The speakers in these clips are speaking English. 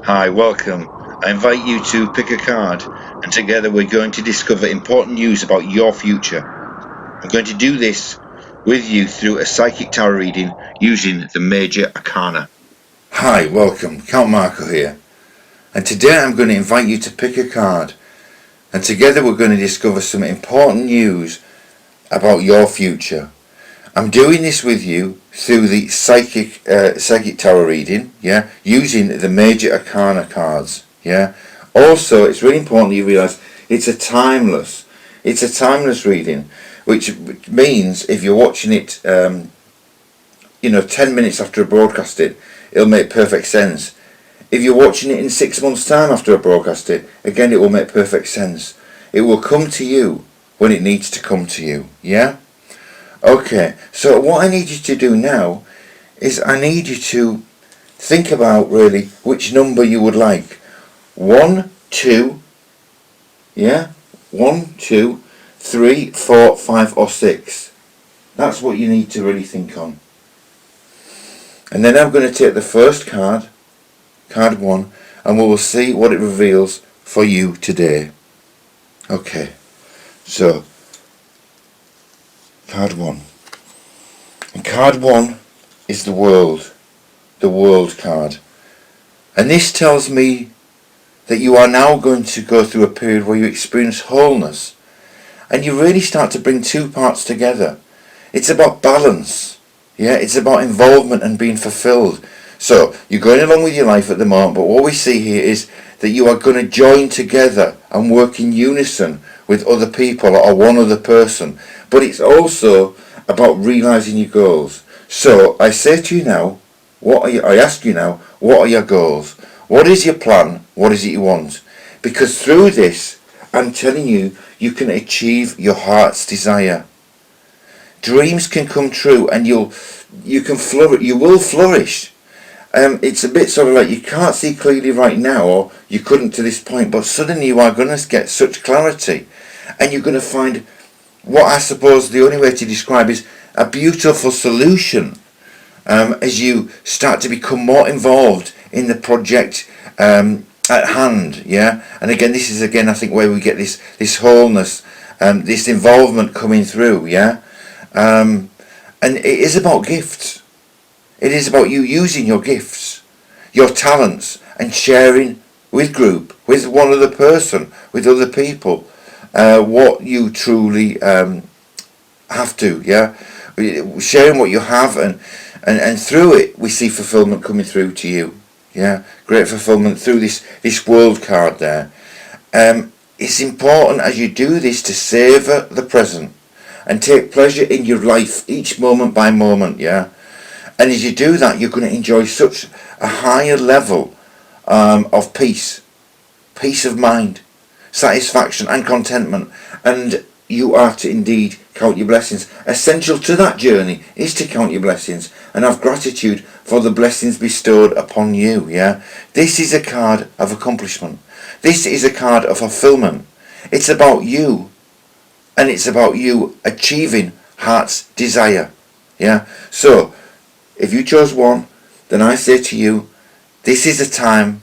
Hi, welcome. I invite you to pick a card, and together we're going to discover important news about your future. I'm going to do this with you through a psychic tarot reading using the Major Arcana. Hi, welcome. Count Marco here. And today I'm going to invite you to pick a card, and together we're going to discover some important news about your future. I'm doing this with you through the psychic tarot reading, using the Major Arcana cards, Also, it's really important that you realise it's a timeless reading, which means if you're watching it, 10 minutes after a broadcasting, it'll make perfect sense. If you're watching it in 6 months' time after I broadcast it, again it will make perfect sense. It will come to you when it needs to come to you, yeah? Okay, so what I need you to do now is I need you to think about really which number you would like. 1, 2, 1, 2, 3, 4, 5 or 6. That's what you need to really think on. And then I'm going to take the first card, card 1, and we will see what it reveals for you today. Okay, so card 1. And card 1 is the world card. And this tells me that you are now going to go through a period where you experience wholeness. And you really start to bring two parts together. It's about balance. It's about involvement and being fulfilled. So you're going along with your life at the moment, but what we see here is that you are going to join together and work in unison with other people or one other person. But it's also about realising your goals. So I say to you now, I ask you now, what are your goals? What is your plan? What is it you want? Because through this, I'm telling you, you can achieve your heart's desire. Dreams can come true, and you will flourish. It's a bit sort of like you can't see clearly right now, or you couldn't to this point, but suddenly you are going to get such clarity, and you're going to find what I suppose the only way to describe is a beautiful solution as you start to become more involved in the project at hand, And again, this is I think where we get this wholeness, this involvement coming through, And it is about gifts. It is about you using your gifts, your talents, and sharing with group, with one other person, with other people, what you truly have to, sharing what you have, and through it we see fulfillment coming through to you, great fulfillment through this world card there. It's important as you do this to savour the present and take pleasure in your life each moment by moment, And as you do that, you're going to enjoy such a higher level of peace of mind, satisfaction and contentment. And you are to indeed count your blessings. Essential to that journey is to count your blessings and have gratitude for the blessings bestowed upon you, This is a card of accomplishment. This is a card of fulfillment. It's about you, and it's about you achieving heart's desire, So, if you chose 1, then I say to you, this is a time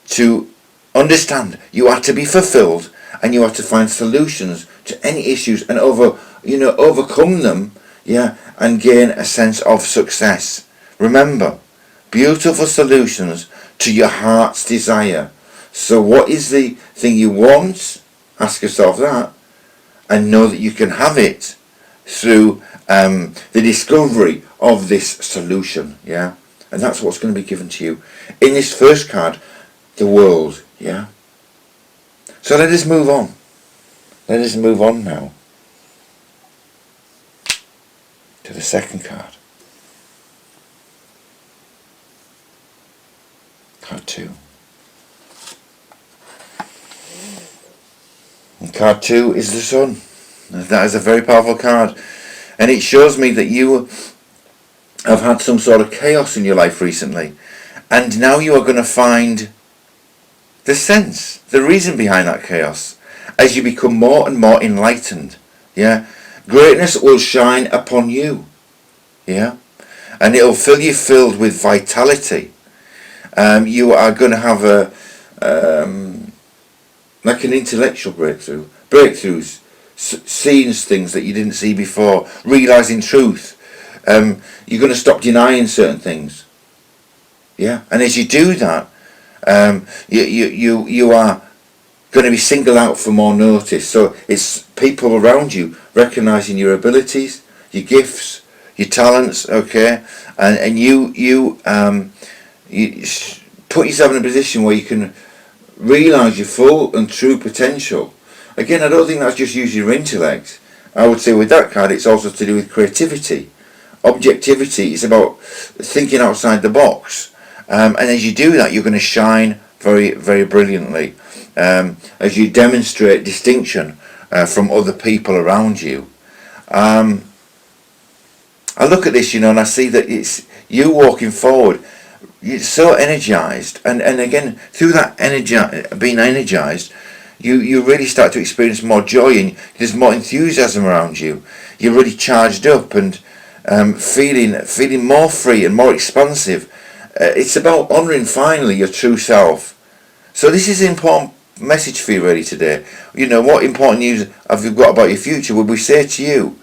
to understand you are to be fulfilled, and you are to find solutions to any issues and overcome them, and gain a sense of success. Remember, beautiful solutions to your heart's desire. So what is the thing you want? Ask yourself that, and know that you can have it through the discovery of this solution, and that's what's going to be given to you in this first card, the world, So let us move on. Let us move on now to the second card, card 2. And card 2 is the Sun. That is a very powerful card, and it shows me that you have had some sort of chaos in your life recently, and now you are going to find the reason behind that chaos as you become more and more enlightened. Greatness will shine upon you, and it will fill you filled with vitality, You are going to have like an intellectual breakthroughs, seeing things that you didn't see before, realising truth. You're going to stop denying certain things. Yeah, and as you do that, you are going to be singled out for more notice. So it's people around you recognising your abilities, your gifts, your talents. Okay, and you put yourself in a position where you can realise your full and true potential. Again, I don't think that's just using your intellect. I would say with that card it's also to do with creativity, objectivity. It's about thinking outside the box, and as you do that you're going to shine very, very brilliantly, as you demonstrate distinction from other people around you. I look at this, and I see that it's you walking forward. You're so energised, and again through that being energised, you really start to experience more joy, and there's more enthusiasm around you. You're really charged up and feeling more free and more expansive. It's about honouring finally your true self. So this is an important message for you really today. What important news have you got about your future? Would we say to you,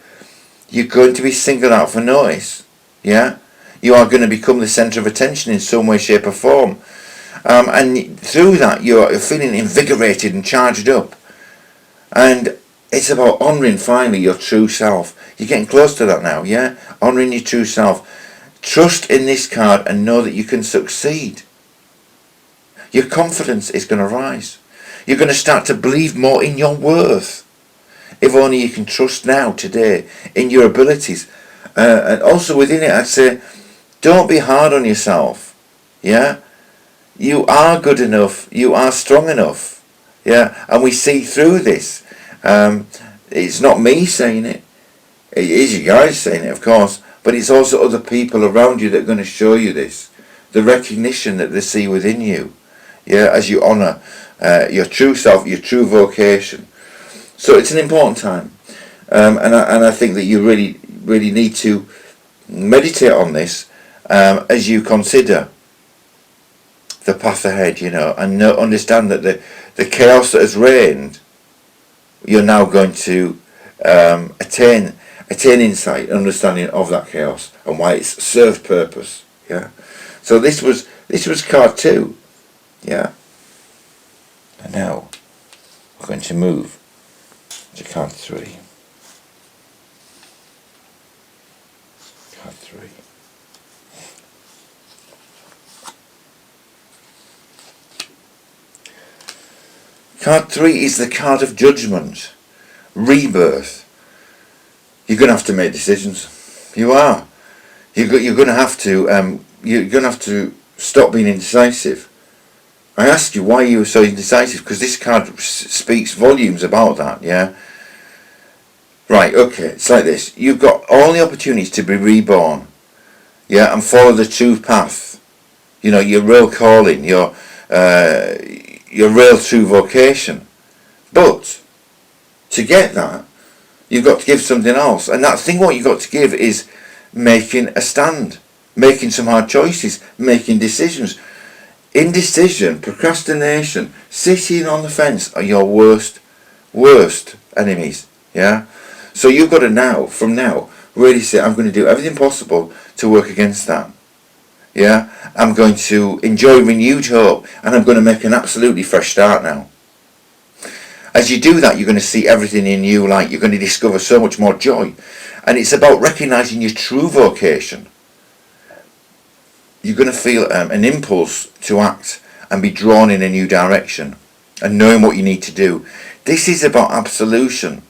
you're going to be singled out for notice. Yeah? You are going to become the centre of attention in some way, shape or form. And through that you're feeling invigorated and charged up. And it's about honouring finally your true self. You're getting close to that now, yeah? Honouring your true self. Trust in this card and know that you can succeed. Your confidence is going to rise. You're going to start to believe more in your worth. If only you can trust now, today, in your abilities. And also within it, I'd say, don't be hard on yourself. Yeah? You are good enough. You are strong enough. Yeah? And we see through this. It's not me saying it. It is you guys saying it, of course. But it's also other people around you that are going to show you this. The recognition that they see within you. Yeah? As you honour your true self, your true vocation. So it's an important time. And I think that you really, really need to meditate on this as you consider the path ahead, and understand that the chaos that has reigned, you're now going to attain insight, understanding of that chaos and why it's served purpose. Yeah. So this was card 2. Yeah. And now we're going to move to card 3. Card 3. Card 3 is the card of judgment, rebirth. You're going to have to make decisions. You are. You're going to have to. You're going to have to stop being indecisive. I asked you why you were so indecisive, because this card speaks volumes about that. Yeah. Right. Okay. It's like this. You've got all the opportunities to be reborn. Yeah, and follow the true path. Your real calling. Your real true vocation. But to get that, you've got to give something else. And that thing what you've got to give is making a stand, making some hard choices, making decisions. Indecision, procrastination, sitting on the fence are your worst enemies. Yeah? So you've got to from now, really say, I'm going to do everything possible to work against that. Yeah? I'm going to enjoy renewed hope, and I'm going to make an absolutely fresh start now. As you do that, you're going to see everything in new light. You're going to discover so much more joy. And it's about recognising your true vocation. You're going to feel an impulse to act and be drawn in a new direction and knowing what you need to do. This is about absolution.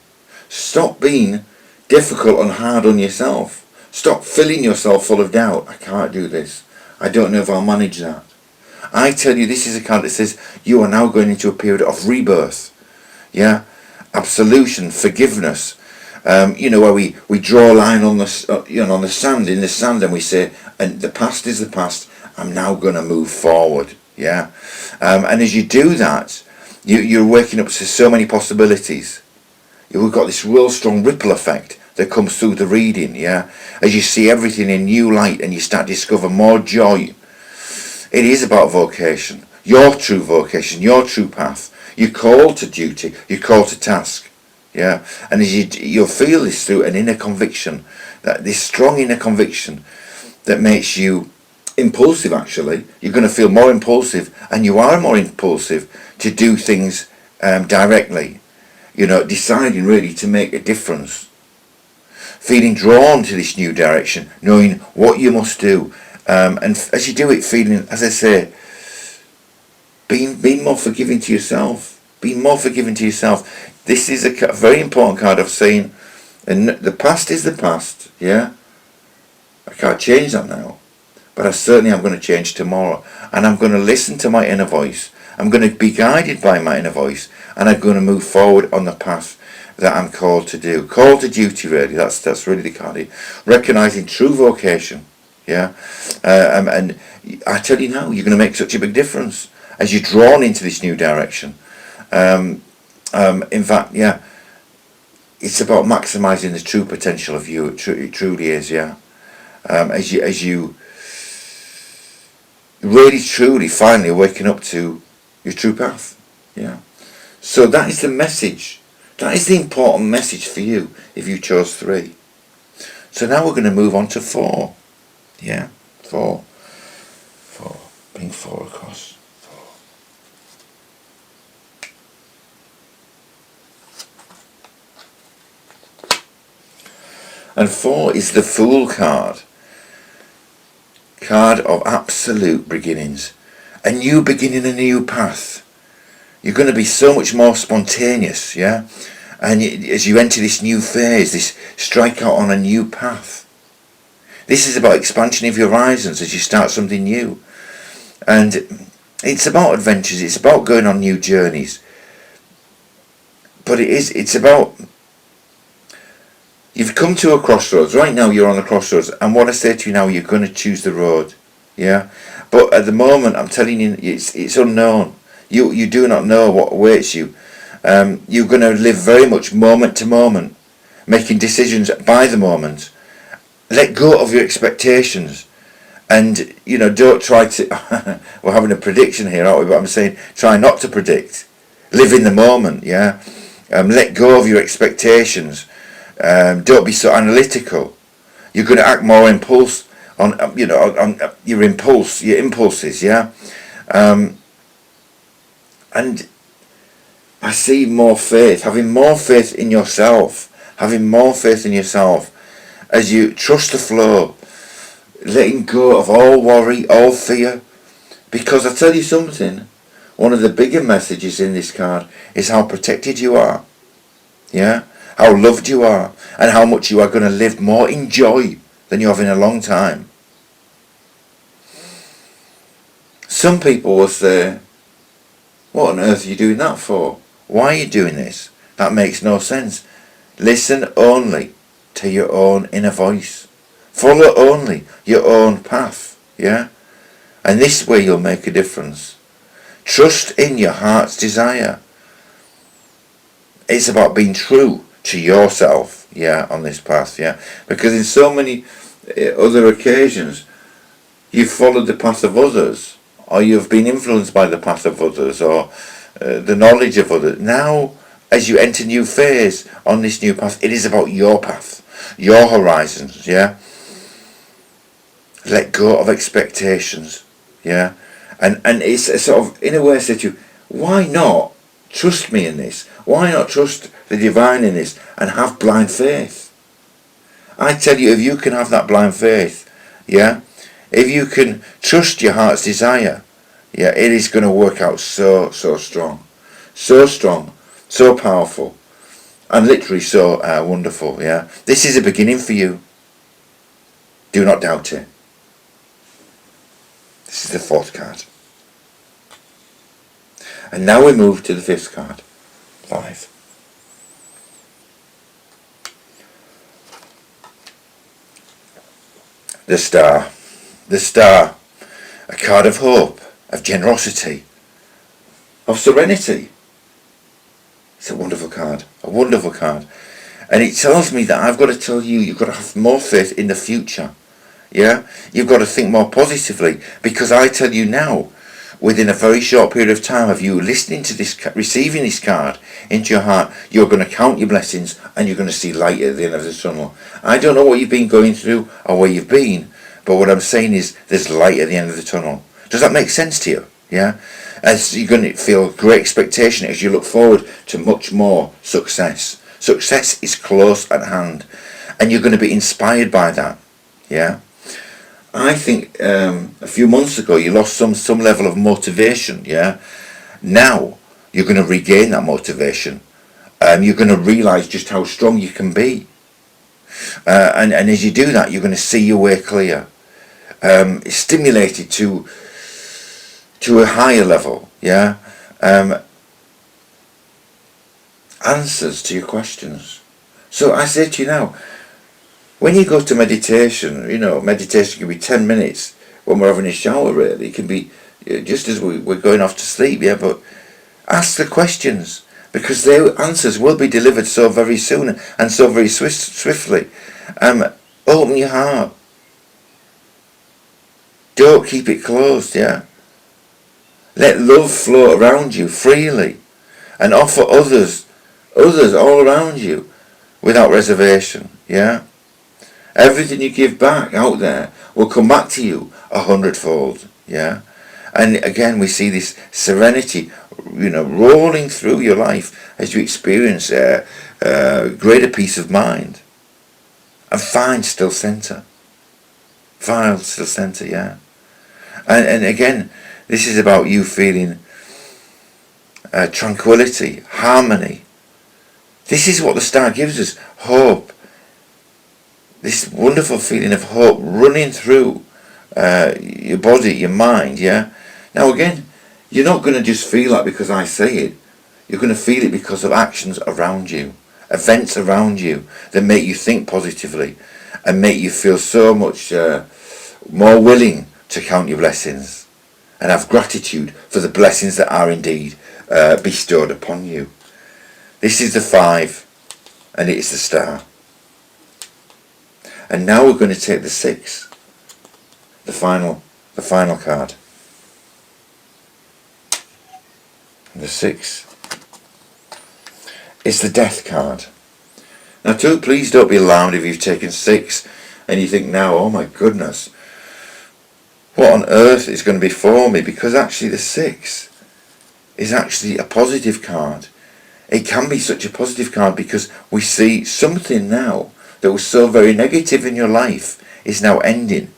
Stop being difficult and hard on yourself. Stop filling yourself full of doubt. I can't do this. I don't know if I'll manage that. I tell you, this is a card that says you are now going into a period of rebirth. Yeah, absolution, forgiveness. Where we draw a line on the sand, in the sand, and we say, and the past is the past. I'm now going to move forward. Yeah, and as you do that, you're waking up to so many possibilities. You've got this real strong ripple effect that comes through the reading. Yeah, as you see everything in new light, and you start to discover more joy. It is about vocation, your true vocation, your true path. You're called to duty, you're called to task. Yeah, and as you'll feel this through an inner conviction, that this strong inner conviction that makes you impulsive. Actually, you're going to feel more impulsive, and you are more impulsive to do things directly. Deciding really to make a difference, feeling drawn to this new direction, knowing what you must do, and as you do it, feeling, as I say, being more forgiving to yourself. Being more forgiving to yourself. This is a very important card of saying, and the past is the past. Yeah, I can't change that now, but I certainly am going to change tomorrow, and I'm going to listen to my inner voice. I'm going to be guided by my inner voice, and I'm going to move forward on the path that I'm called to do. Called to duty, really. That's really the card here. Recognising true vocation. Yeah, and I tell you now, you're going to make such a big difference as you're drawn into this new direction. In fact, yeah, it's about maximising the true potential of you. It truly is, yeah. As you really, truly, finally waking up to your true path, yeah. So that is the message. That is the important message for you if you chose 3. So now we're going to move on to 4. Yeah, 4. Bring 4 across. 4. And 4 is the Fool card. Card of absolute beginnings. A new beginning, a new path. You're going to be so much more spontaneous, yeah? And as you enter this new phase, this strike out on a new path. This is about expansion of your horizons as you start something new. And it's about adventures, it's about going on new journeys. But it's about, you've come to a crossroads. Right now you're on a crossroads, and what I say to you now, you're going to choose the road, yeah? But at the moment, I'm telling you, it's unknown. You do not know what awaits you. You're going to live very much moment to moment, making decisions by the moment. Let go of your expectations, and don't try to. We're having a prediction here, aren't we? But I'm saying try not to predict. Live in the moment, yeah. Let go of your expectations. Don't be so analytical. You're going to act more impulse on your impulses, yeah. And I see more faith, having more faith in yourself, as you trust the flow, letting go of all worry, all fear. Because I tell you something, one of the bigger messages in this card is how protected you are, yeah, how loved you are, and how much you are going to live more in joy than you have in a long time. Some people will say, what on earth are you doing that for? Why are you doing this? That makes no sense. Listen only to your own inner voice. Follow only your own path, yeah? And this way you'll make a difference. Trust in your heart's desire. It's about being true to yourself, yeah, on this path, yeah? Because in so many other occasions, you've followed the path of others, or you've been influenced by the path of others, or the knowledge of others. Now, as you enter a new phase on this new path, it is about your path, your horizons, yeah? Let go of expectations, yeah? And it's a sort of, in a way, I say to you, why not trust me in this? Why not trust the divine in this and have blind faith? I tell you, if you can have that blind faith, yeah? If you can trust your heart's desire, yeah, it is going to work out so strong, so powerful, and literally so wonderful, yeah. This is a beginning for you. Do not doubt it. This is the 4th card. And now we move to the 5th card, 5. The Star. The Star, a card of hope, of generosity, of serenity. It's a wonderful card, And it tells me that I've got to tell you, you've got to have more faith in the future. Yeah, you've got to think more positively, because I tell you now, within a very short period of time of you listening to this, receiving this card into your heart, you're going to count your blessings and you're going to see light at the end of the tunnel. I don't know what you've been going through or where you've been, but what I'm saying is there's light at the end of the tunnel. Does that make sense to you? Yeah? As you're going to feel great expectation as you look forward to much more success. Success is close at hand, and you're going to be inspired by that. Yeah? I think a few months ago you lost some level of motivation. Yeah, now you're going to regain that motivation. You're going to realise just how strong you can be, and as you do that, you're going to see your way clear, stimulated to a higher level. Yeah, answers to your questions. So I say to you now, when you go to meditation, meditation can be 10 minutes when we're having a shower, really. It can be just as we're going off to sleep, yeah, but ask the questions, because their answers will be delivered so very soon and so very swiftly. Open your heart. Don't keep it closed, yeah. Let love flow around you freely and offer others all around you without reservation, yeah. Everything you give back out there will come back to you 100-fold, yeah? And again, we see this serenity, rolling through your life as you experience greater peace of mind. And find still centre. Find still centre, yeah? And again, this is about you feeling tranquility, harmony. This is what the star gives us, hope. This wonderful feeling of hope running through your body, your mind, yeah? Now again, you're not going to just feel that because I say it. You're going to feel it because of actions around you, events around you that make you think positively and make you feel so much more willing to count your blessings and have gratitude for the blessings that are indeed bestowed upon you. This is the 5, and it's the star. And now we're going to take the 6, the final card. And the 6 is the Death card. Now please don't be alarmed if you've taken 6 and you think now, oh my goodness, what on earth is going to be for me? Because actually the 6 is actually a positive card. It can be such a positive card because we see something now that was so very negative in your life is now ending.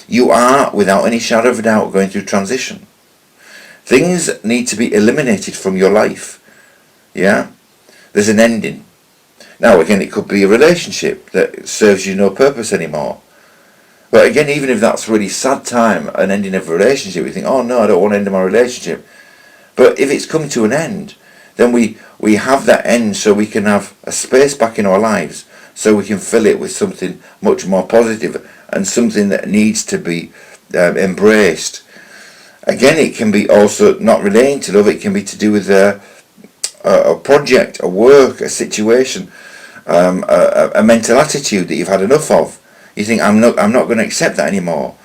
You are, without any shadow of a doubt, going through transition. Things need to be eliminated from your life. Yeah? There's an ending. Now again, it could be a relationship that serves you no purpose anymore. But again, even if that's a really sad time, an ending of a relationship, we think, oh no, I don't want to end my relationship. But if it's come to an end, then we have that end so we can have a space back in our lives, so we can fill it with something much more positive and something that needs to be embraced. Again, it can be also not relating to love. It can be to do with a project, a work, a situation, a mental attitude that you've had enough of. You think, I'm not going to accept that anymore.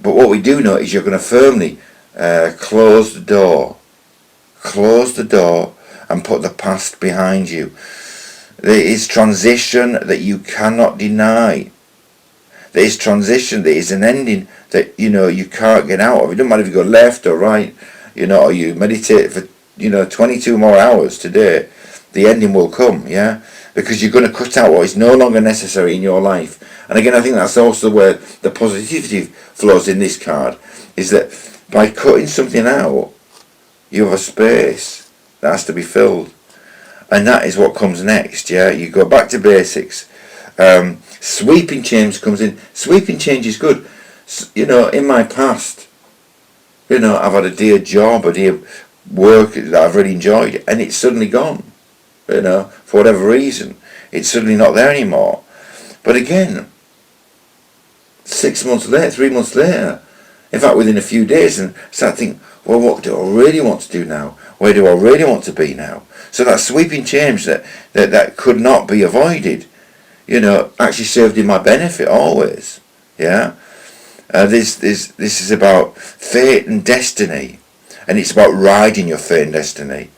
But what we do know is you're going to firmly close the door and put the past behind you. There is transition that you cannot deny. There is transition, there is an ending that you can't get out of. It doesn't matter if you go left or right, or you meditate for 22 more hours today, the ending will come, yeah? Because you're going to cut out what is no longer necessary in your life. And again, I think that's also where the positivity flows in this card, is that by cutting something out, you have a space that has to be filled. And that is what comes next, yeah? You go back to basics. Sweeping change comes in. Sweeping change is good. In my past, I've had a dear job, a dear work that I've really enjoyed, and it's suddenly gone. For whatever reason, it's suddenly not there anymore. But again, 6 months later, 3 months later, in fact within a few days, and start thinking, well, what do I really want to do now? Where do I really want to be now? So that sweeping change that could not be avoided, actually served in my benefit always. Yeah? This is about fate and destiny, and it's about riding your fate and destiny,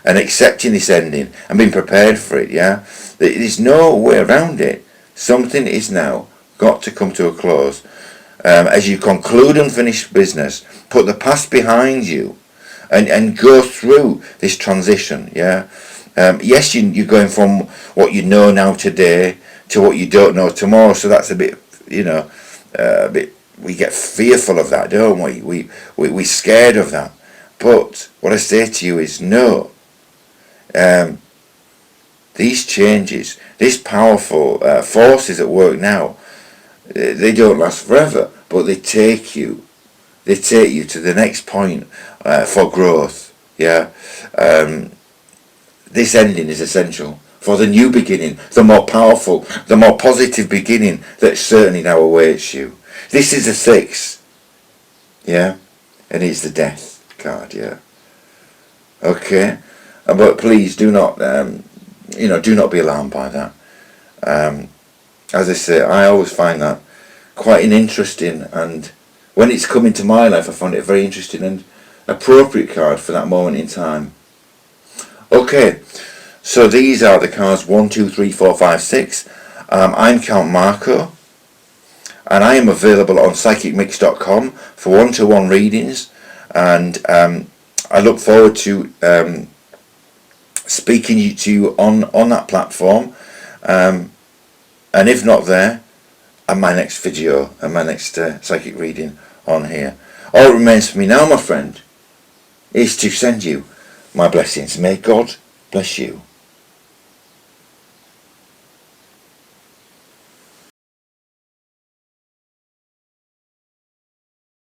and accepting this ending and being prepared for it. Yeah, there's no way around it. Something is now got to come to a close. As you conclude unfinished business, put the past behind you, and go through this transition. Yeah. Yes, you're going from what you know now today to what you don't know tomorrow. So that's a bit, a bit. We get fearful of that, don't we? We're scared of that. But what I say to you is no. These changes, these powerful forces at work now, they don't last forever, but they take you to the next point for growth. Yeah. This ending is essential for the new beginning, the more powerful, the more positive beginning that certainly now awaits you. This is a 6. Yeah. And it's the death card. Yeah. Okay. But please do not, do not be alarmed by that. As I say, I always find that quite an interesting, and when it's come into my life, I find it a very interesting and appropriate card for that moment in time. Okay, so these are the cards 1, 2, 3, 4, 5, 6. I'm Count Marco, and I am available on psychicmix.com for one-to-one readings, and I look forward to speaking to you on that platform, and if not there, and my next video and my next psychic reading on here. All it remains for me now, my friend, is to send you my blessings. May God bless you.